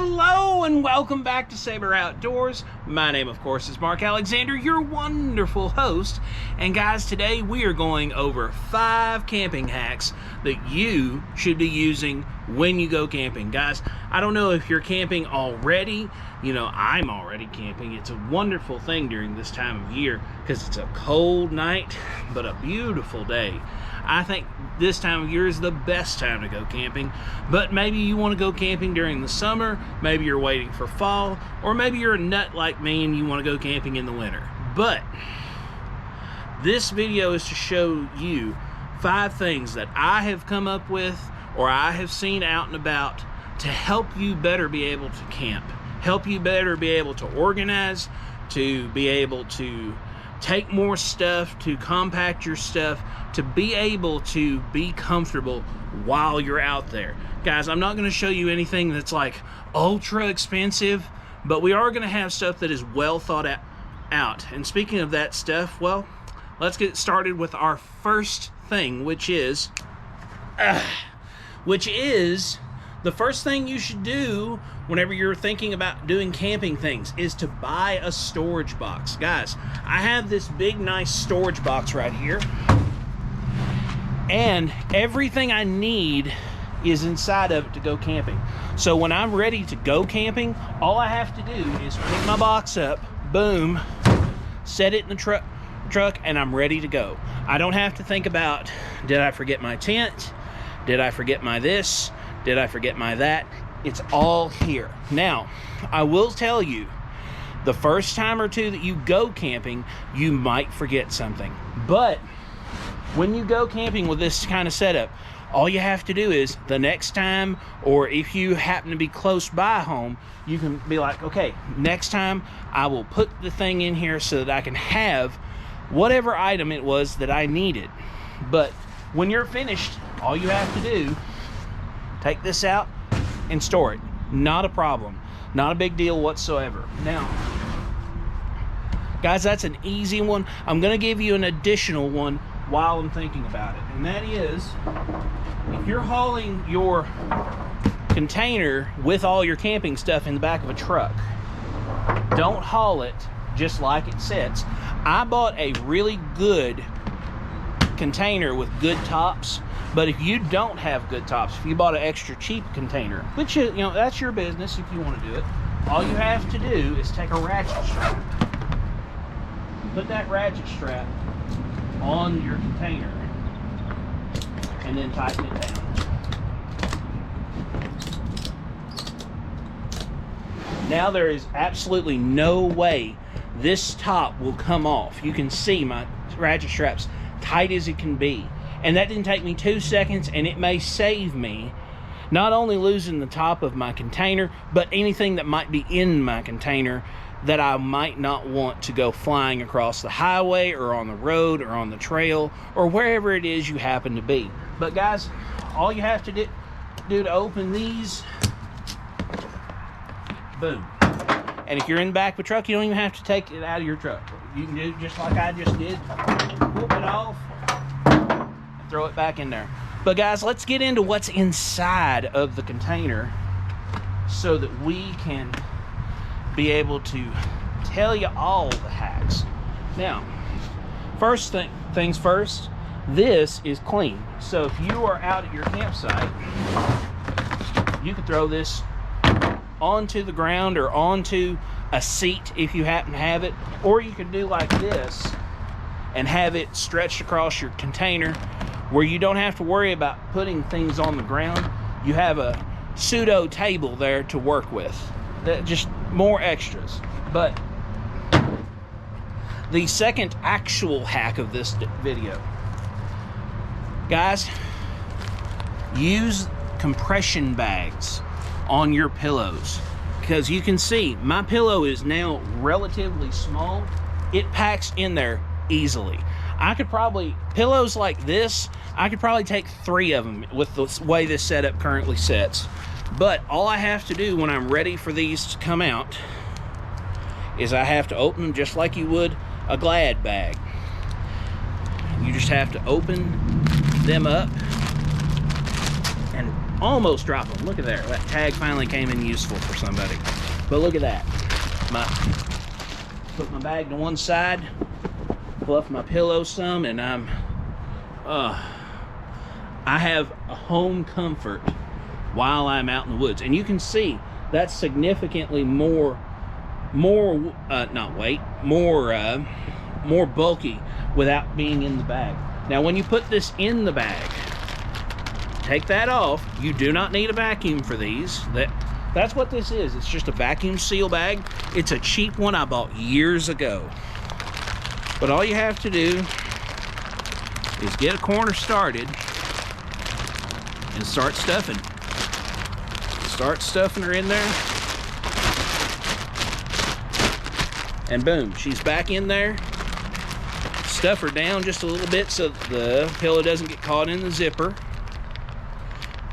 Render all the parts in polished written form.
Hello and welcome back to Saber Outdoors. My name, of course, is Mark Alexander, your wonderful host. And guys, today we are going over 5 camping hacks that you should be using when you go camping. Guys, I don't know if you're camping already. You know, I'm already camping. It's a wonderful thing during this time of year because it's a cold night, but a beautiful day. I think this time of year is the best time to go camping, but maybe you want to go camping during the summer, maybe you're waiting for fall, or maybe you're a nut like me and you want to go camping in the winter. But this video is to show you 5 things that I have come up with or I have seen out and about to help you better be able to camp, help you better be able to organize, to be able to take more stuff, to compact your stuff, to be able to be comfortable while you're out there. Guys, I'm not going to show you anything that's like ultra expensive, but we are going to have stuff that is well thought out. And speaking of that stuff, well, let's get started with our first thing, which is the first thing you should do whenever you're thinking about doing camping things is to buy a storage box. Guys, I have this big, nice storage box right here, and everything I need is inside of it to go camping. So when I'm ready to go camping, all I have to do is pick my box up, boom, set it in the truck, and I'm ready to go. I don't have to think about, did I forget my tent? Did I forget my this? Did I forget my that? It's all here. Now, I will tell you, the first time or two that you go camping, you might forget something. But when you go camping with this kind of setup, all you have to do is the next time, or if you happen to be close by home, you can be like, okay, next time I will put the thing in here so that I can have whatever item it was that I needed. But when you're finished, all you have to do, take this out and store it. Not a problem. Not a big deal whatsoever. Now, guys, that's an easy one. I'm going to give you an additional one while I'm thinking about it. And that is, if you're hauling your container with all your camping stuff in the back of a truck, don't haul it just like it sits. I bought a really good container with good tops. But if you don't have good tops, if you bought an extra cheap container, which is, you know, that's your business if you want to do it, all you have to do is take a ratchet strap, put that ratchet strap on your container, and then tighten it down. Now there is absolutely no way this top will come off. You can see my ratchet strap's tight as it can be. And that didn't take me 2 seconds, and it may save me not only losing the top of my container, but anything that might be in my container that I might not want to go flying across the highway or on the road or on the trail or wherever it is you happen to be. But guys, all you have to do to open these, boom. And if you're in the back of a truck, you don't even have to take it out of your truck. You can do just like I just did, whoop it off, throw it back in there. But guys, let's get into what's inside of the container so that we can be able to tell you all the hacks. Now, first things first, this is clean. So if you are out at your campsite, you can throw this onto the ground or onto a seat if you happen to have it, or you can do like this and have it stretched across your container where you don't have to worry about putting things on the ground. You have a pseudo table there to work with. Just more extras. But the second actual hack of this video, guys, use compression bags on your pillows, because you can see my pillow is now relatively small. It packs in there easily. I could probably, pillows like this, I could probably take 3 of them with the way this setup currently sets. But all I have to do when I'm ready for these to come out is I have to open them just like you would a Glad bag. You just have to open them up and almost drop them. Look at there. That tag finally came in useful for somebody. But look at that. Put my bag to one side, fluff my pillow some, and I have a home comfort while I'm out in the woods. And you can see that's significantly more bulky without being in the bag. Now when you put this in the bag, take that off. You do not need a vacuum for these. That's what this is. It's just a vacuum seal bag. It's a cheap one I bought years ago. But all you have to do is get a corner started and start stuffing. Start stuffing her in there. And boom, she's back in there. Stuff her down just a little bit so the pillow doesn't get caught in the zipper.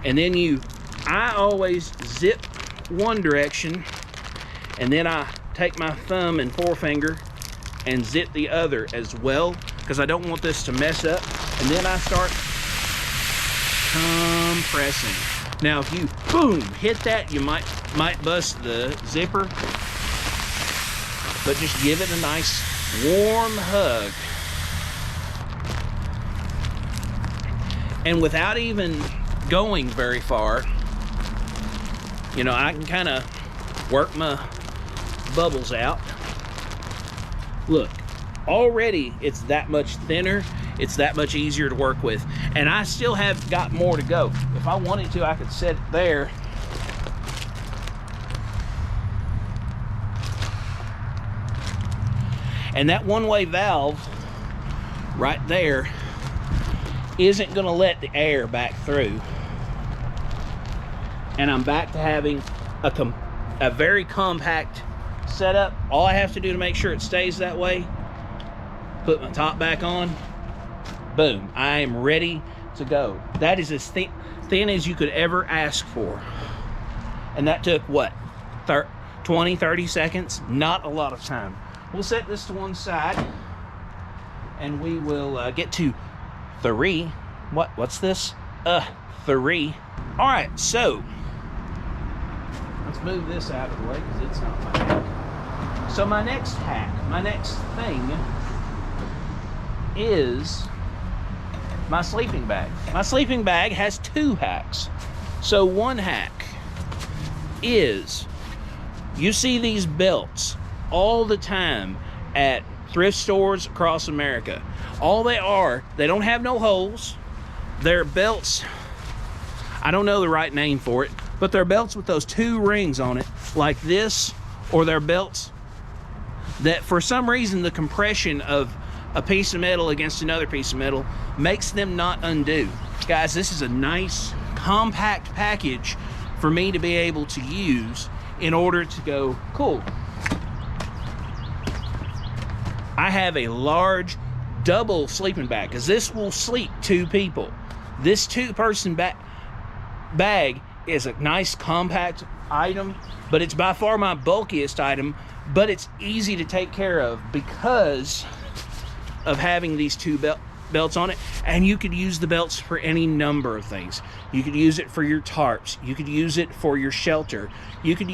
And then I always zip one direction, and then I take my thumb and forefinger and zip the other as well, because I don't want this to mess up. And then I start compressing. Now if you boom hit that, you might bust the zipper, but just give it a nice warm hug. And without even going very far, you know, I can kind of work my bubbles out. Look, already it's that much thinner. It's that much easier to work with. And I still have got more to go. If I wanted to, I could set it there. And that one-way valve right there isn't going to let the air back through. And I'm back to having a very compact setup. All I have to do to make sure it stays that way, put my top back on, boom, I am ready to go. That is as thin as you could ever ask for. And that took what, 20, 30 seconds? Not a lot of time. We'll set this to one side and we will get to 3. What's this? 3. All right, so let's move this out of the way because it's not my hack. So my next thing is my sleeping bag. My sleeping bag has 2 hacks. So one hack is, you see these belts all the time at thrift stores across America. All they are, they don't have no holes. They're belts, I don't know the right name for it, but they're belts with those 2 rings on it, like this, or they're belts that for some reason the compression of a piece of metal against another piece of metal makes them not undo. Guys, this is a nice compact package for me to be able to use in order to go, cool, I have a large double sleeping bag, because this will sleep 2 people. This 2-person bag is a nice compact item, but it's by far my bulkiest item, but it's easy to take care of because of having these 2 belts on it. And you could use the belts for any number of things. You could use it for your tarps. You could use it for your shelter. You could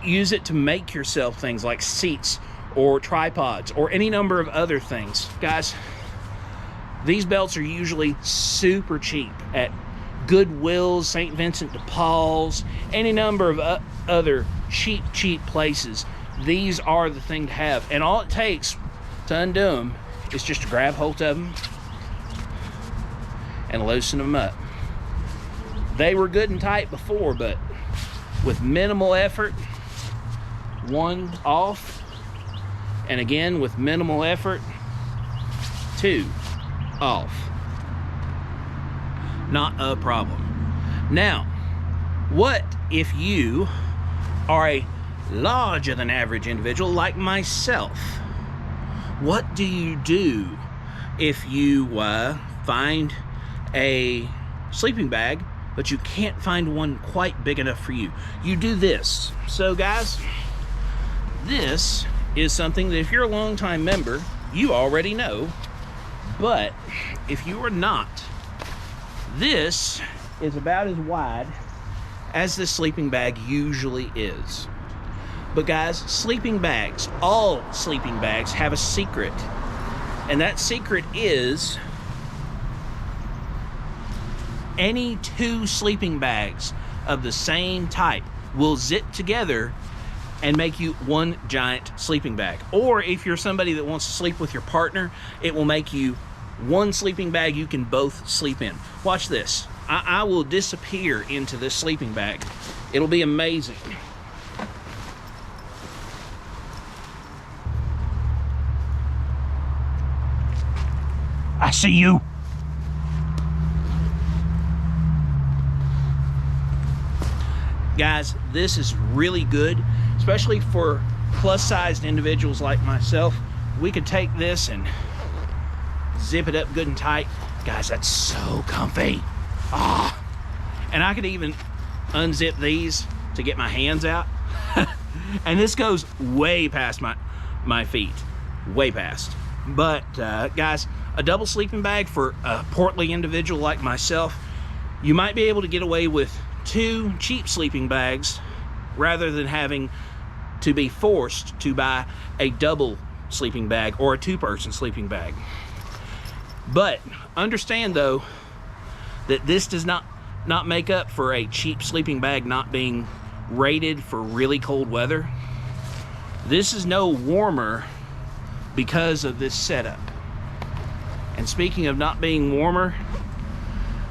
use it to make yourself things like seats or tripods or any number of other things. Guys, these belts are usually super cheap at Goodwill's, St. Vincent de Paul's, any number of other cheap places. These are the thing to have. And all it takes to undo them is just to grab hold of them and loosen them up. They were good and tight before, but with minimal effort, 1 off, and again with minimal effort, 2 off. Not a problem. Now, what if you are a larger than average individual like myself? What do you do if you find a sleeping bag but you can't find one quite big enough for you? You do this. So guys, this is something that if you're a longtime member, you already know. But if you are not, this is about as wide as this sleeping bag usually is. But guys, sleeping bags, all sleeping bags have a secret. And that secret is any two sleeping bags of the same type will zip together and make you one giant sleeping bag. Or if you're somebody that wants to sleep with your partner, it will make you one sleeping bag you can both sleep in. Watch this. I will disappear into this sleeping bag. It'll be amazing. I see you. Guys, this is really good, especially for plus-sized individuals like myself. We could take this and zip it up good and tight. Guys, that's so comfy. Ah, and I could even unzip these to get my hands out. And this goes way past my feet, way past. But guys, a double sleeping bag for a portly individual like myself, you might be able to get away with 2 cheap sleeping bags rather than having to be forced to buy a double sleeping bag or a 2-person sleeping bag. But understand though that this does not make up for a cheap sleeping bag not being rated for really cold weather. This is no warmer because of this setup. And speaking of not being warmer,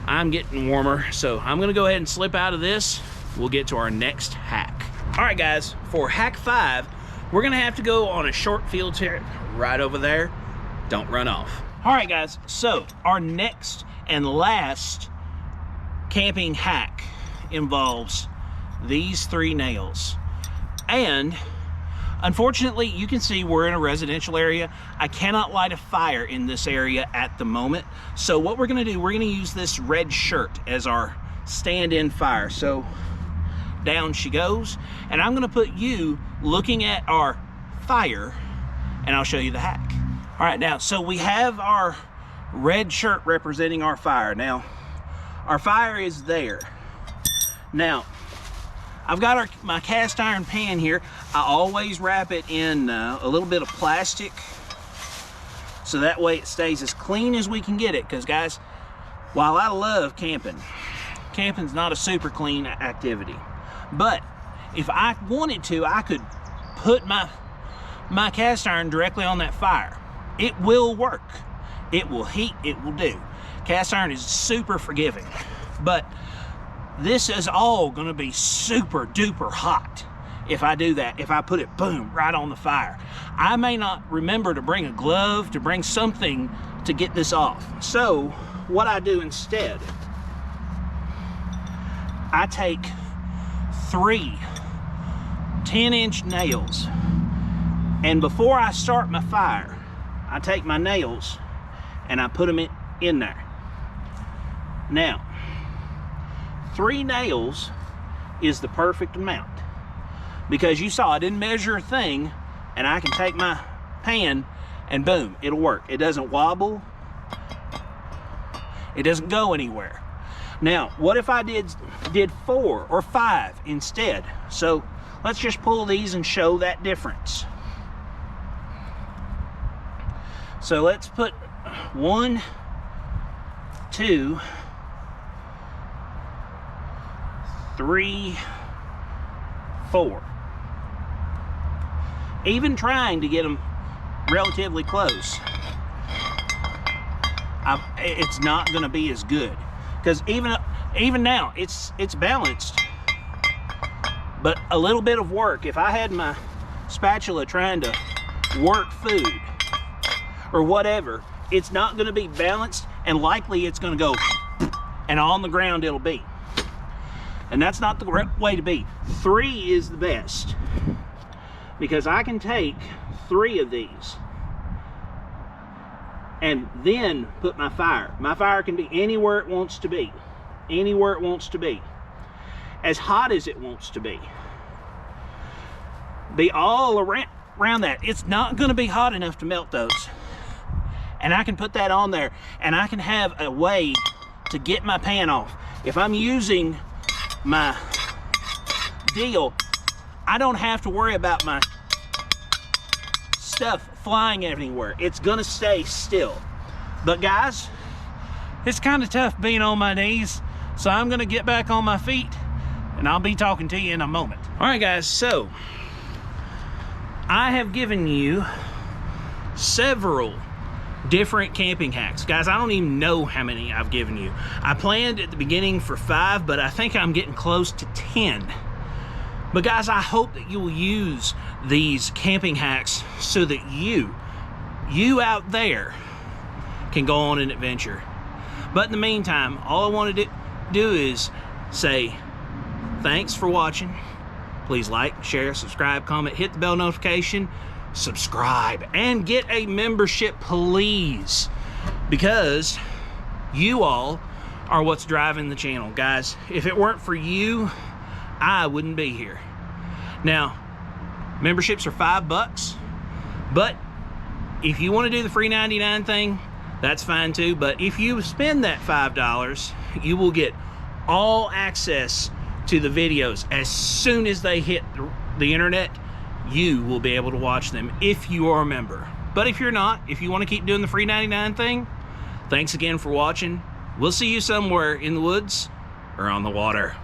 I'm getting warmer, so I'm gonna go ahead and slip out of this. We'll get to our next hack. All right guys, for hack 5, we're gonna have to go on a short field trip right over there. Don't run off. All right guys, so our next and last camping hack involves these 3 nails. And unfortunately, you can see we're in a residential area. I cannot light a fire in this area at the moment. So what we're gonna do, we're gonna use this red shirt as our stand-in fire. So down she goes. And I'm gonna put you looking at our fire and I'll show you the hack. All right, now, so we have our red shirt representing our fire. Now, our fire is there. Now, I've got my cast iron pan here. I always wrap it in a little bit of plastic so that way it stays as clean as we can get it. Because guys, while I love camping, camping's not a super clean activity. But if I wanted to, I could put my cast iron directly on that fire. It will work. It will heat, it will do. Cast iron is super forgiving. But this is all gonna be super duper hot if I do that, if I put it, boom, right on the fire. I may not remember to bring a glove, to bring something to get this off. So what I do instead, I take 3 10-inch nails, and before I start my fire, I take my nails and I put them in there. Now, 3 nails is the perfect amount, because you saw I didn't measure a thing, and I can take my pan and boom, it'll work. It doesn't wobble, it doesn't go anywhere. Now, what if I did 4 or 5 instead? So let's just pull these and show that difference. So let's put 1, 2, 3, 4. Even trying to get them relatively close, it's not going to be as good, because even now it's balanced, but a little bit of work. If I had my spatula trying to work food or whatever, it's not going to be balanced, and likely it's going to go, and on the ground it'll be. And that's not the right way to be. 3 is the best, because I can take 3 of these and then put my fire. My fire can be anywhere it wants to be. Anywhere it wants to be. As hot as it wants to be. Be all around that. It's not going to be hot enough to melt those. And I can put that on there, and I can have a way to get my pan off. If I'm using my deal. I don't have to worry about my stuff flying everywhere. It's gonna stay still. But guys, it's kind of tough being on my knees, so I'm gonna get back on my feet and I'll be talking to you in a moment. All right guys, so I have given you several different camping hacks. Guys, I don't even know how many I've given you. I planned at the beginning for 5, but I think I'm getting close to 10. But guys, I hope that you will use these camping hacks so that you out there can go on an adventure. But in the meantime, all I wanted to do is say thanks for watching. Please like, share, subscribe, comment, hit the bell notification, subscribe, and get a membership, please, because you all are what's driving the channel. Guys, if it weren't for you, I wouldn't be here. Now, memberships are $5, but if you want to do the free 99 thing, that's fine too. But if you spend that $5, you will get all access to the videos as soon as they hit the internet. You will be able to watch them if you are a member. But if you're not, if you want to keep doing the free 99 thing, thanks again for watching. We'll see you somewhere in the woods or on the water.